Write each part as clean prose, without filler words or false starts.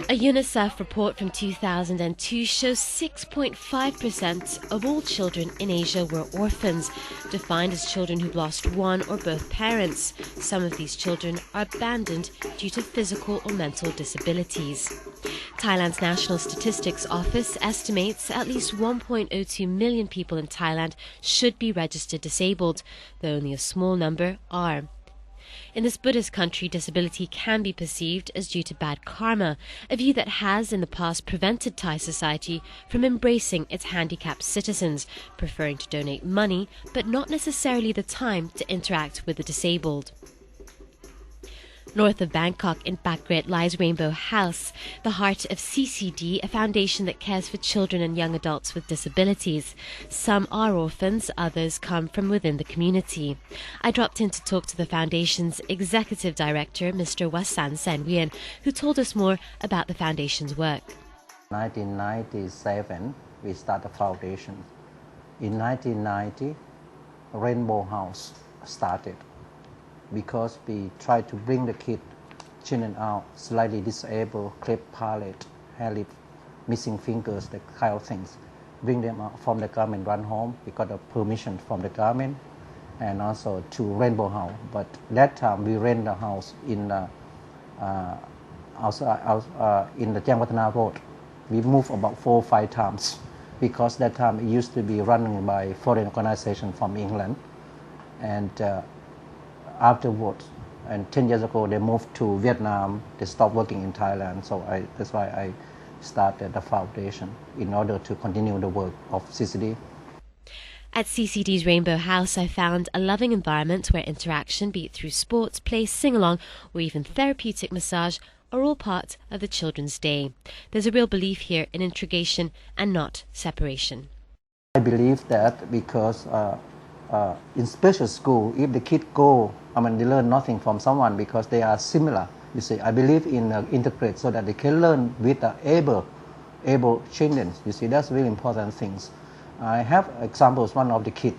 A UNICEF report from 2002 shows 6.5% of all children in Asia were orphans, defined as children who've lost one or both parents. Some of these children are abandoned due to physical or mental disabilities. Thailand's National Statistics Office estimates at least 1.02 million people in Thailand should be registered disabled, though only a small number are. In this Buddhist country, disability can be perceived as due to bad karma, a view that has in the past prevented Thai society from embracing its handicapped citizens, preferring to donate money but not necessarily the time to interact with the disabled. North of Bangkok in Pakret lies Rianbow House, the heart of CCD, a foundation that cares for children and young adults with disabilities. Some are orphans, others come from within the community. I dropped in to talk to the foundation's executive director, Mr. Wasan Senwian, who told us more about the foundation's work. 1997, we started the foundation. In 1990, Rianbow House started, because we try to bring the children out, slightly disabled, cleft palate, hair lip, missing fingers, that kind of things. Bring them out from the government, run home. We got a permission from the government, and also to Rianbow House. But that time we rent the house in the in the Jampatana Road. We moved about 4 or 5 times, because that time it used to be run by foreign organization from England, and afterwards, and 10 years ago, they moved to Vietnam. They stopped working in Thailand, so that's why I started the foundation in order to continue the work of CCD. At CCD's Rianbow House, I found a loving environment where interaction, be it through sports, play, sing-along, or even therapeutic massage, are all part of the children's day. There's a real belief here in integration and not separation. I believe that because in special school, if the kid they learn nothing from someone because they are similar. You see, I believe in integrate so that they can learn with the able children. You see, that's really important things. I have examples. One of the kid,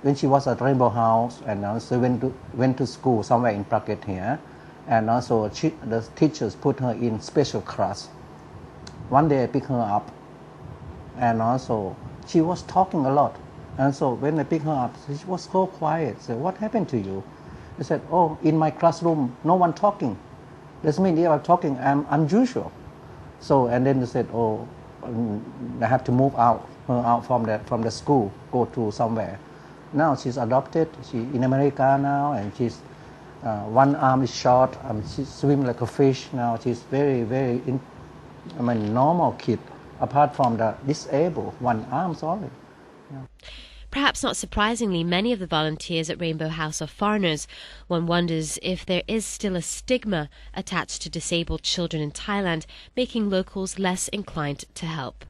when she was at Rianbow House, and also went to school somewhere in Phuket here, and also the teachers put her in special class. One day I picked her up, and also she was talking a lot. And so when I picked her up, she was so quiet. I said, "What happened to you?" I said, "Oh, in my classroom, no one talking. That means they are talking, I'm unusual." So, and then they said, "Oh, I have to move her out from the school, go to somewhere." Now she's adopted. She's in America now, and she's one arm is short. She swims like a fish now. She's very, very, normal kid. Apart from the disabled, one arm only. Yeah. Perhaps not surprisingly, many of the volunteers at Rianbow House are foreigners. One wonders if there is still a stigma attached to disabled children in Thailand, making locals less inclined to help.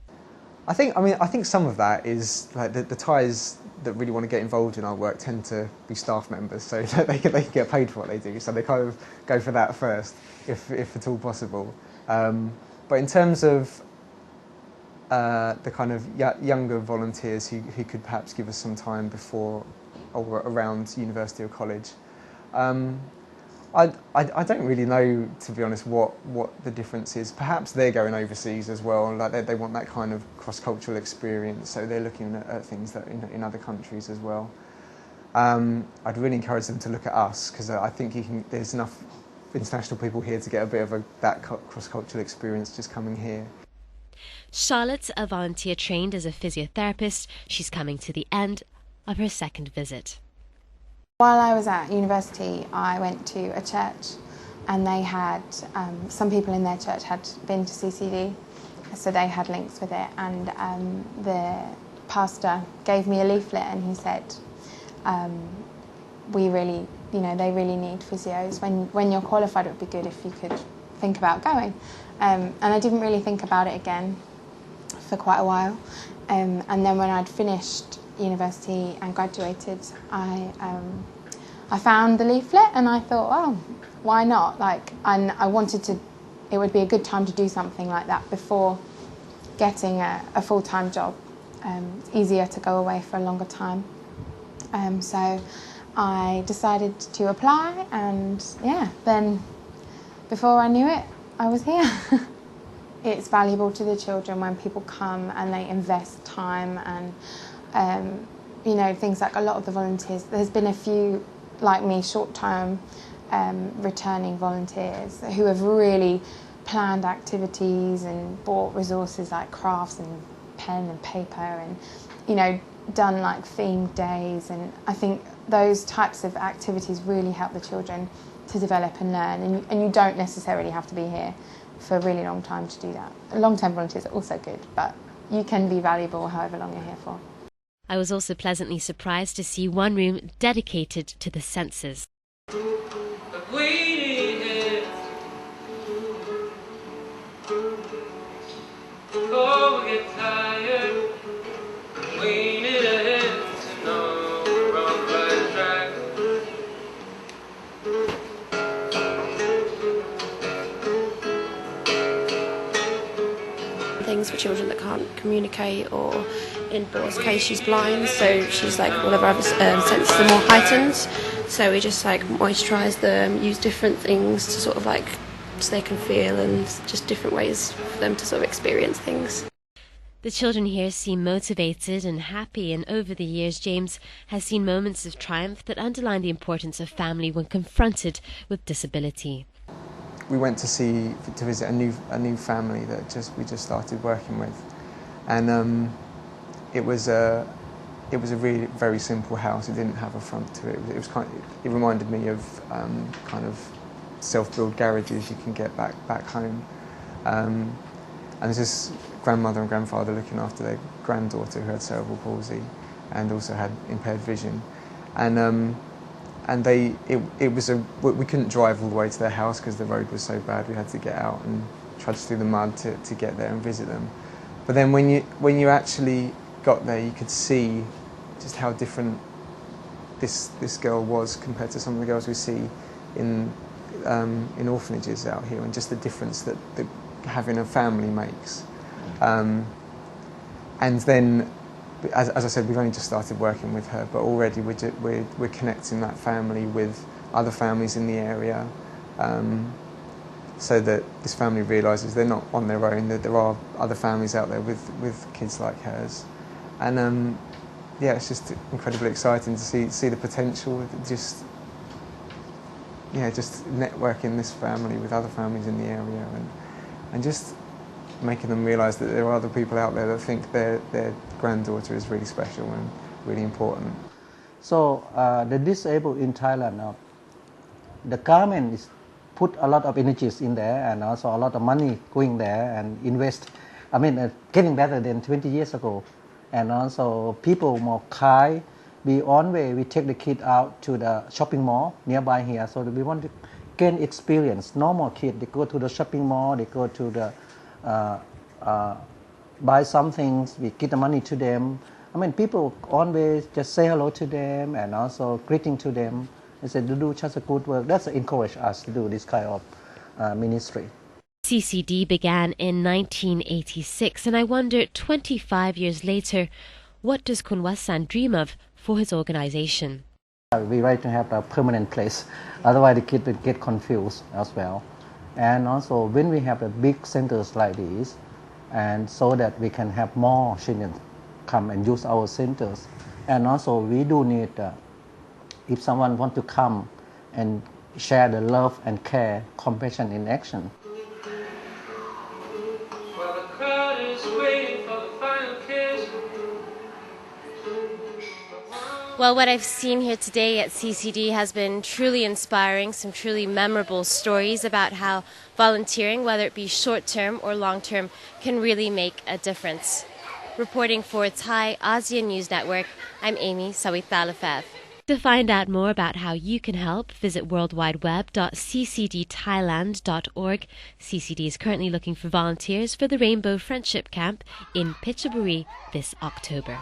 I think some of that is like the Thais that really want to get involved in our work tend to be staff members, so that they can get paid for what they do. So they kind of go for that first, if at all possible. But in terms of the kind of younger volunteers who could perhaps give us some time before or around university or college. I don't really know, to be honest, what the difference is. Perhaps they're going overseas as well, like they want that kind of cross-cultural experience, so they're looking at things that in other countries as well. I'd really encourage them to look at us, because I think there's enough international people here to get a bit of that cross-cultural experience just coming here. Charlotte, a volunteer trained as a physiotherapist, she's coming to the end of her second visit. While I was at university, I went to a church, and they had, some people in their church had been to CCD, so they had links with it, and the pastor gave me a leaflet, and he said, they really need physios. When you're qualified, it would be good if you could think about going. And I didn't really think about it again for quite a while. And then when I'd finished university and graduated, I found the leaflet, and I thought, oh, why not? And I wanted to, it would be a good time to do something like that before getting a full-time job. It's easier to go away for a longer time. So I decided to apply, and yeah, then before I knew it, I was here. It's valuable to the children when people come and they invest time and, you know, things like a lot of the volunteers. There's been a few, like me, short-term returning volunteers who have really planned activities and bought resources like crafts and pen and paper and, you know, done like themed days. And I think those types of activities really help the children to develop and learn. And you don't necessarily have to be here for a really long time to do that. Long-term volunteers are also good, but you can be valuable however long you're here for. I was also pleasantly surprised to see one room dedicated to the senses. Things for children that can't communicate, or in Bora's case she's blind, so she's like all of our other senses are more heightened, so we just like moisturise them, use different things to sort of like so they can feel, and just different ways for them to sort of experience things. The children here seem motivated and happy, and over the years James has seen moments of triumph that underline the importance of family when confronted with disability. We went to visit a new family that we just started working with, and it was a really very simple house. It didn't have a front to it. It reminded me of kind of self-built garages you can get back home. And there's this grandmother and grandfather looking after their granddaughter who had cerebral palsy and also had impaired vision, and we couldn't drive all the way to their house because the road was so bad. We had to get out and trudge through the mud to get there and visit them. But then when you actually got there, you could see just how different this girl was compared to some of the girls we see in orphanages out here, and just the difference that having a family makes. And then, as I said, we've only just started working with her, but already we're connecting that family with other families in the area, so that this family realises they're not on their own, that there are other families out there with kids like hers. And yeah, it's just incredibly exciting to see the potential, just networking this family with other families in the area, and just making them realise that there are other people out there that think their granddaughter is really special and really important. So the disabled in Thailand, the government is put a lot of energies in there, and also a lot of money going there and invest. I mean, getting better than 20 years ago. And also people more kind. We take the kid out to the shopping mall nearby here, so that we want to gain experience. Normal kids, they go to the shopping mall, they go to the buy some things, we give the money to them. I mean, people always just say hello to them and also greeting to them. They say, do just a good work. That's encourage us to do this kind of ministry. CCD began in 1986, and I wonder, 25 years later, what does Kunwasan dream of for his organization? We like to have a permanent place, otherwise the kids will get confused as well. And also when we have the big centers like this, and so that we can have more children come and use our centers. And also we do need, if someone wants to come and share the love and care, compassion in action. Well, what I've seen here today at CCD has been truly inspiring, some truly memorable stories about how volunteering, whether it be short-term or long-term, can really make a difference. Reporting for Thai ASEAN News Network, I'm Amy Sawithalafev. To find out more about how you can help, visit worldwideweb.ccdthailand.org. CCD is currently looking for volunteers for the Rianbow Friendship Camp in Phetchaburi this October.